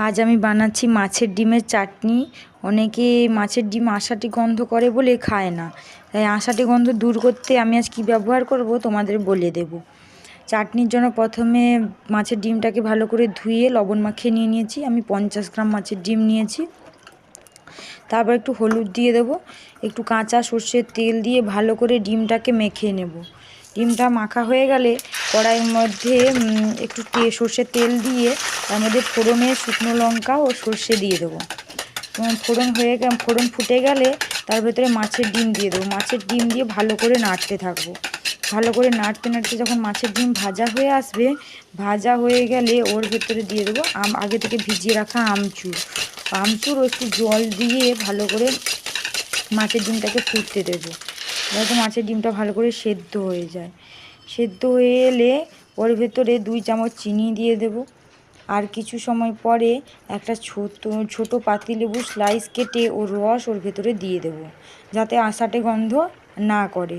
আজ আমি বানাচ্ছি মাছের ডিমের চাটনি। অনেকে মাছের ডিম আঁশাটি গন্ধ করে বলে খায় না, তাই আঁশাটি গন্ধ দূর করতে আমি আজ কী ব্যবহার করব তোমাদের বলে দেব। চাটনির জন্য প্রথমে মাছের ডিমটাকে ভালো করে ধুয়ে লবণ মাখিয়ে নিয়ে নিয়েছি। আমি 50 গ্রাম মাছের ডিম নিয়েছি। তারপর একটু হলুদ দিয়ে দেবো, একটু কাঁচা সর্ষের তেল দিয়ে ভালো করে ডিমটাকে মেখে নেব। ডিমটা মাখা হয়ে গেলে কড়াইয়ের মধ্যে একটু সর্ষের তেল দিয়ে তার মধ্যে ফোড়নে শুকনো লঙ্কা ও সর্ষে দিয়ে দেবো। ফোড়ন ফুটে গেলে তার ভেতরে মাছের ডিম দিয়ে দেবো। মাছের ডিম দিয়ে ভালো করে নাড়তে থাকবো। ভালো করে নাড়তে নাড়তে যখন মাছের ডিম ভাজা হয়ে আসবে, ভাজা হয়ে গেলে ওর ভেতরে দিয়ে দেবো আগে থেকে ভিজিয়ে রাখা আমচুর ও একটু জল দিয়ে ভালো করে মাছের ডিমটাকে ফুটতে দেবো, যাতে মাছের ডিমটা ভালো করে সেদ্ধ হয়ে যায়। সেদ্ধ হয়ে এলে ওর ভেতরে 2 চামচ চিনি দিয়ে দেবো। আর কিছু সময় পরে একটা ছোট পাতিলেবু স্লাইস কেটে ওর রস ওর ভেতরে দিয়ে দেবো, যাতে আঁশাটে গন্ধ না করে।